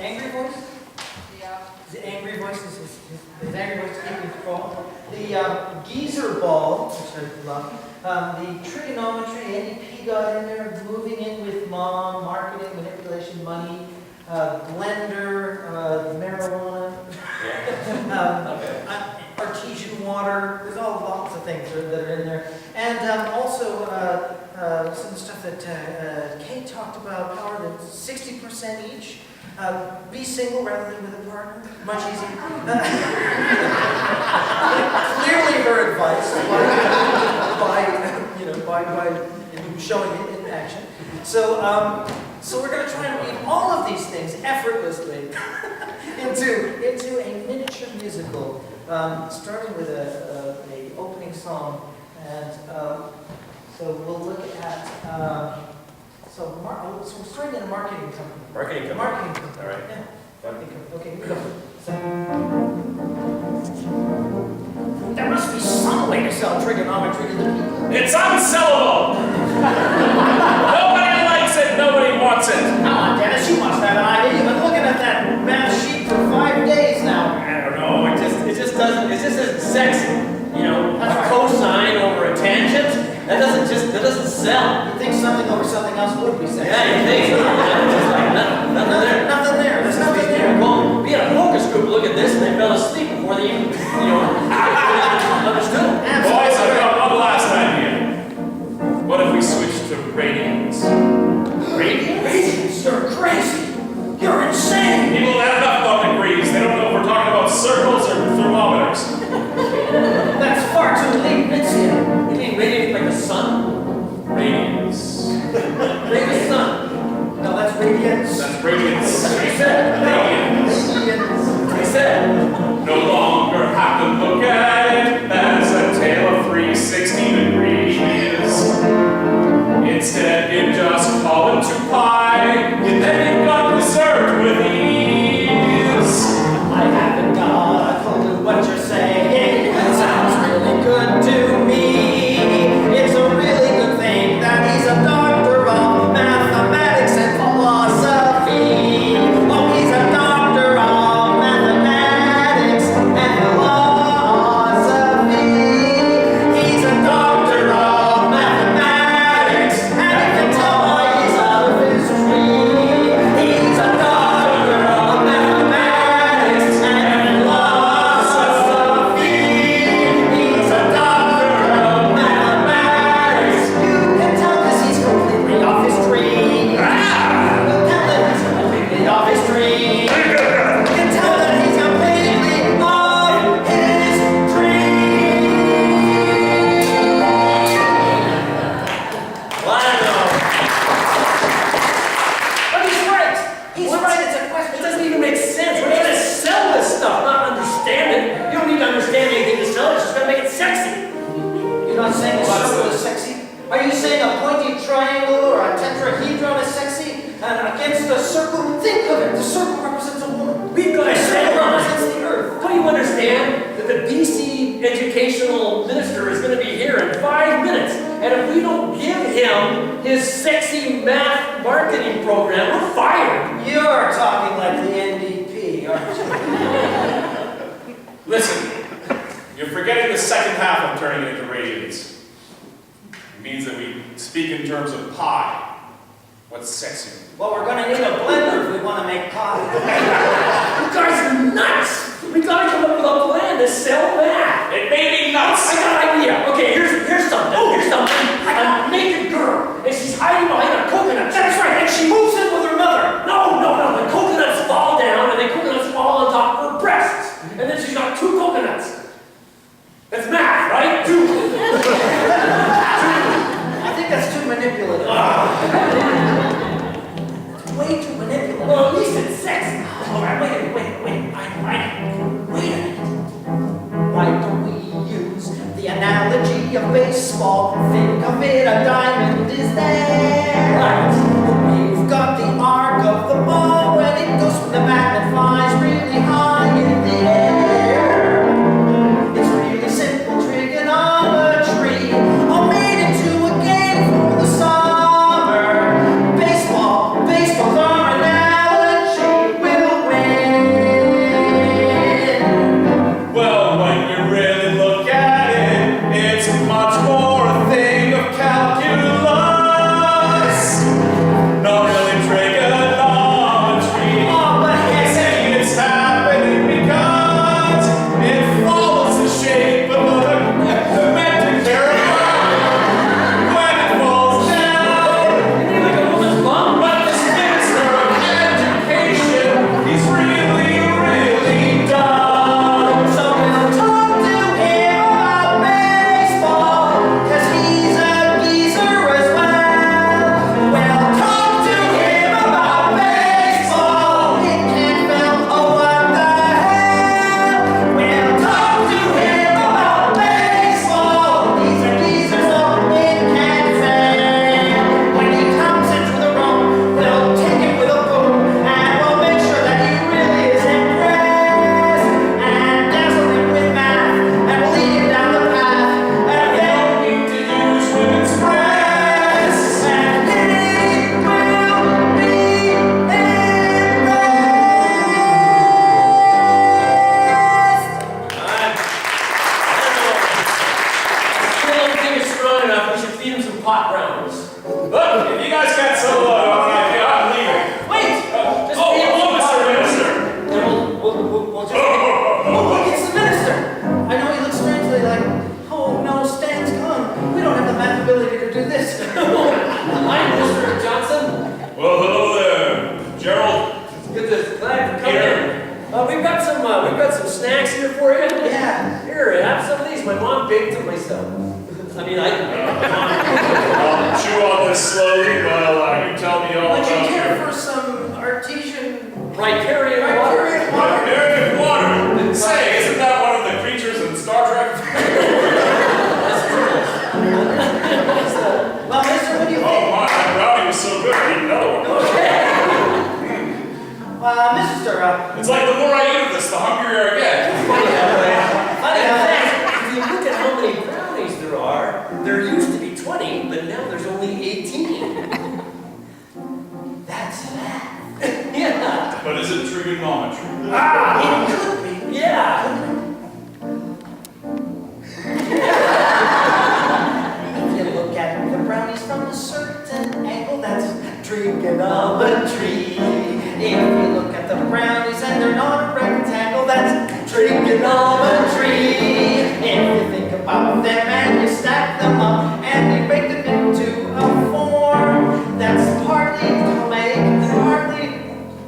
angry voice? Yeah. The angry voice is his angry voice keeping control. The geezer ball, which I love. The trigonometry, NDP got in there, moving in with mom, marketing, manipulation, money, blender, marijuana, artesian water. There's all lots of things that are in there. And also some stuff that Kate talked about, power that's 60% each. Be single rather than with a partner. Much easier. Clearly her advice by showing it in action. So we're going to try and weave all of these things effortlessly into a miniature musical, starting with a opening song, and so we'll look at. So we're starting in a marketing company. Marketing company. Marketing company. All right. Yeah. Okay, we go. There must be some way to sell trigonometry to the people. It's unsellable! Nobody likes it, nobody wants it. Come on, Dennis, you must have an idea. You've been looking at that math sheet for 5 days now. I don't know, it just isn't sexy. You know, a cosine over a tangent, that doesn't sell. You think something over something else would be sexy? Yeah, you think. Just like nothing there. Nothing there. There's nothing there. Well, we had a focus group look at this and they fell asleep before they even, understood. Boys, I've got one last idea. What if we switch to radians? Radians? You're crazy. You're insane. People that have enough about degrees, they don't know if we're talking about circles or thermometers. That's far too Leibnizian. You mean radiant like the sun? Radians. Radiant sun. No, that's radiance. That's radiance. That's what he said. Radians. Radiance. He said. No longer have to look at it as a tale of 360 degrees. Instead, you just call it 2 pi, and then you've got dessert with ease. I haven't got a clue what you're saying. It sounds really good to me. It's a really good thing that he's a doctor of mathematics and philosophy. Oh, he's a doctor of mathematics and philosophy. He's a doctor of mathematics, and you can tell by his out of his tree. He's a doctor of mathematics and philosophy. He's a doctor of mathematics. You can tell 'cause he's completely off his tree. You can tell that he's completely off his tree. You can tell that he's completely off his tree. Well, I don't know. But he's right. He's right. It's a It question. doesn't even make sense. We're trying to sell this stuff, not understand it. You don't need to understand anything to sell it. It's just gotta make it sexy. You're not saying a circle is sexy? Are you saying a pointy triangle or a tetrahedron is sexy? And against a circle, think of it. The circle represents a woman. We've got The to circle sell it. represents the earth. Don't you understand that the BC educational minister is going to be here in 5 minutes? And if we don't give him his sexy math marketing program, we're fired. You're talking like the NDP, aren't you? Listen, you're forgetting the second half of turning it into radians. It means that we speak in terms of pi. What's sexy? Well, we're going to need a blender if we want to make pie. You guys are nuts. We got to come up with a plan to sell math. It may be nuts. I got an idea. Okay, here's something. Here's something. A naked girl, and she's hiding behind a coconut. That's right, and she moves in with her mother. No. The coconuts fall down, and the coconuts fall on top of her breasts. And then she's got 2 coconuts. That's math, right? 2. I think that's too manipulative. Way too manipulative. Well, at least it's sexy. All right, wait a minute. Wait a minute. Why don't we use the analogy of baseball? Think of it, a diamond is there. Right. We've got the arc of the ball when it goes from the bat and flies really high in the air. It's really simple trigonometry, all made into a game for the summer. Baseball's our analogy. We'll Glad for coming in. We've got some snacks here for you. Yeah. Here, have some of these. My mom baked them myself. I mean, I can make them. I'll chew on this slowly while you tell me all Would you about care your for some artesian Riparian water. Riparian water? Barbarian water. Say, isn't that one of the creatures in Star Trek? Well, mister, what do you Oh think? my, that brownie was so good. I need another one. Mister, It's like the more I eat of this, the hungrier I get. In fact, if you look at how many brownies there are, there used to be 20, but now there's only 18. that's that. Yeah. But is it trigonometry? It could be. Yeah. If you look at the brownies from a certain angle, that's trigonometry. If you look at the brownies and they're not a rectangle, that's trigonometry. If you think about them and you stack them up and you break them into a form, that's partly Ptolemaic and partly,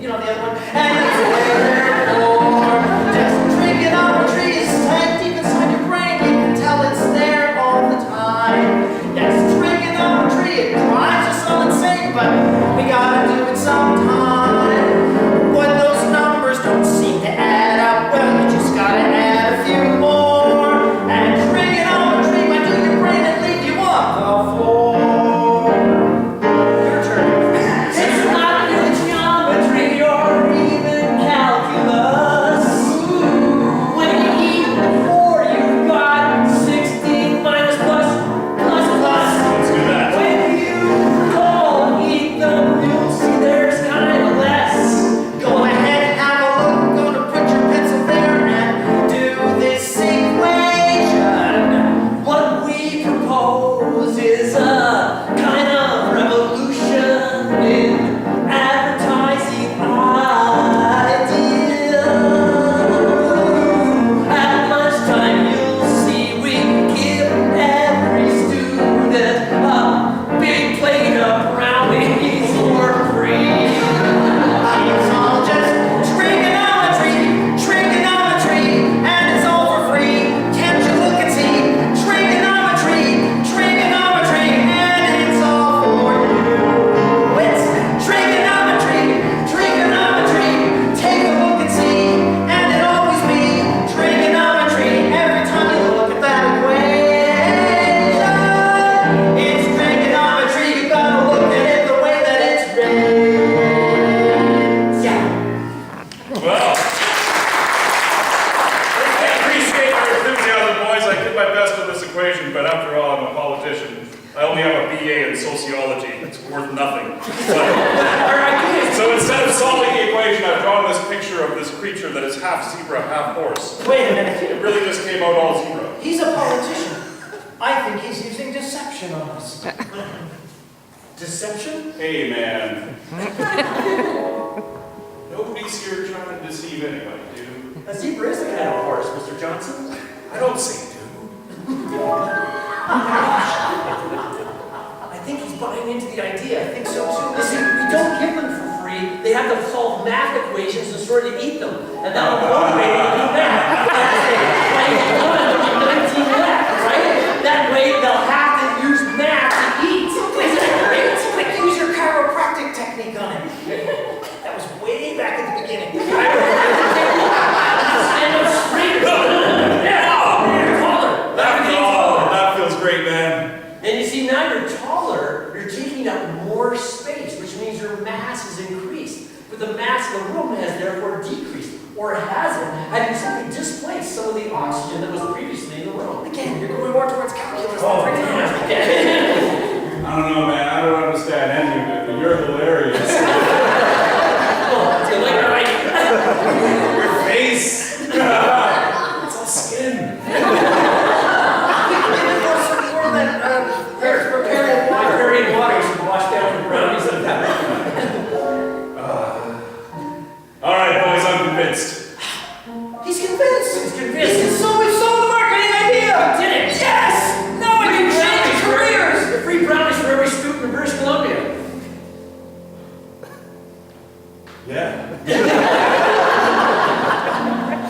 the other one, and that's the way they're formed. Just trigonometry is tight deep inside your brain. You can tell it's there all the time. Yes, trigonometry, it drives us all insane, but we gotta do it sometime. When those numbers don't seem to add up, well, you just gotta add a few more. And trigonometry might do your brain and leave you on the floor. Your turn. It's not really geometry or even calculus. When you eat 4, you've got 16 minus plus, plus, plus. Let's do that. When you don't eat them, you'll see there's kind of less. Go ahead, have a look, go to put your pencil there and do this equation. What we propose is a kind of revolution in advertising idea. At lunchtime, you'll see we give every student a big plate of brownies for free. It's all just trigonometry, and it's all for free. Can't you look and see? Trigonometry, and it's all for you. It's trigonometry. Take a look and see, and it'll always be trigonometry. Every time you look at that equation, it's trigonometry. You gotta look at it the way that it's written. Yeah. Well, I appreciate your enthusiasm, boys. I did my best with this equation, but after all, I'm a politician. I only have a BA in sociology. It's worth nothing. So instead of solving the equation, I've drawn this picture of this creature that is half zebra, half horse. Wait a minute. It really just came out all zebra. He's a politician. I think he's using deception on us. Deception? Hey, man. Nobody's here trying to deceive anybody, dude. A zebra is a kind of horse, Mr. Johnson. I don't say dude. I think he's buying into the idea. I think so too. You see, we don't give them for free. They have to solve math equations in order to eat them. And that will motivate them to do math. Like 19 left, right? That way they'll have to use math to eat. Isn't that great? Like, use your chiropractic technique on it. That was way back at the beginning. Stand up straight. You're taller. That feels great, man. And you see, now you're taller, you're taking up more space, which means your mass is increased. But the mass of the room has therefore decreased, or hasn't, had you simply displaced some of the oxygen that was previously in the room. Again, you're going more towards calculus Oh, than damn. trigonometry. I don't know, man. I don't understand any of it, but you're hilarious. Oh, do you like our idea? Your face. It's all skin. There's preparing water. Riparian water should wash down the brownies and that. All right, boys, I'm convinced. He's convinced. He's convinced. So we sold the marketing idea. Did it? Yes. Now we can change careers. Free brownies for every student in British Columbia. Yeah.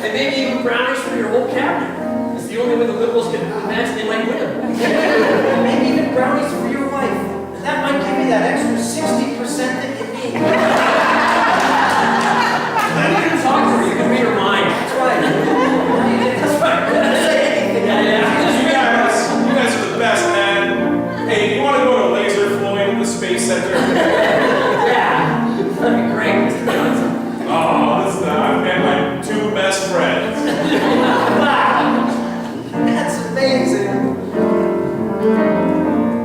And maybe even brownies for your whole cabinet. It's the only way the Liberals can imagine they might win. Maybe even brownies for your wife. That might give you that extra 60% that you need. You can talk to her, you can read her mind. That's right. That's right. Say anything. Yeah. You guys are the best, man. Hey, you want to go to laser flowing in the Space Center? Yeah, that'd be great, Mr. Johnson. Oh, I've met my two best friends. That's amazing.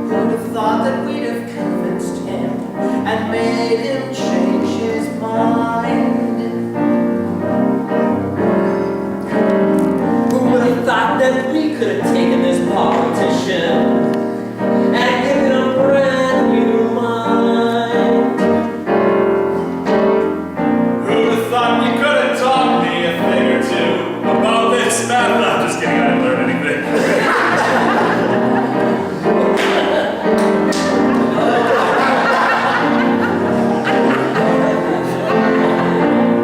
Who'd have thought that we'd have convinced him and made him change his mind? Who would have thought that we could have taken this politician and given him a brand new mind? Who'd have thought you could have taught me a thing or two about this math? No, I'm just kidding, I didn't learn anything.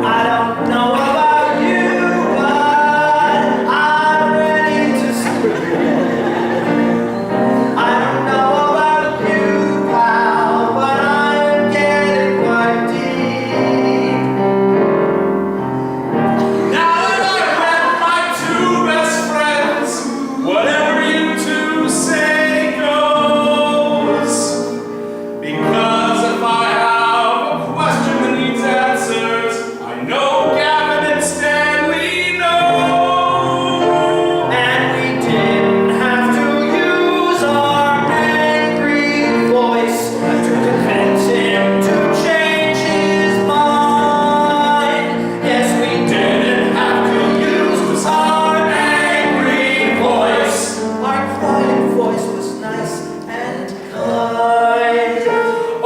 I don't know about you, but I'm ready to scream. I don't know about you, pal, but I'm getting quite deep. Now that I've met my two best friends, whatever you two say goes. Because if I have a question that needs answers, I know Gavin and Stanley know. And we didn't have to use our angry voice to convince him to change his mind. Yes, we didn't have to use our angry voice. Our quiet voice was nice and kind.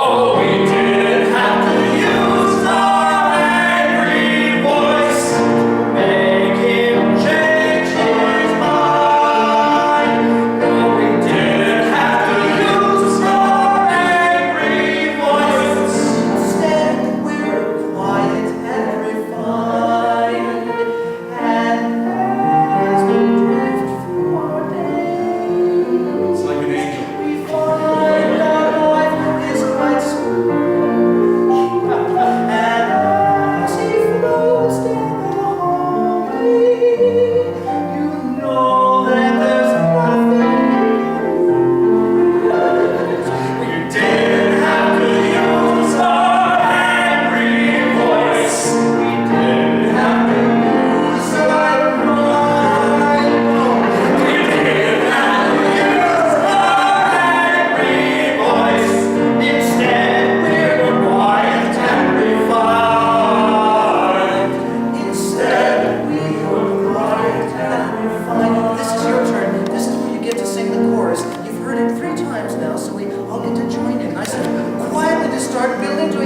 Oh, we didn't have to use our angry voice to make him change his mind. No, we didn't have to use our angry voice. Instead, we were quiet and refined. And as we drift through our days, It's like an angel. we find our life is quite smooth. And as he floats down the hallway, you know that there's nothing to lose. We didn't have to use our angry voice. We didn't have to use our mind. We didn't have to use our angry voice. Instead, we were quiet and refined. Instead, we were quiet and refined. This is your turn. This is where you get to sing the chorus. You've heard it 3 times now, so we all get to join in. Nice and quietly to start building to a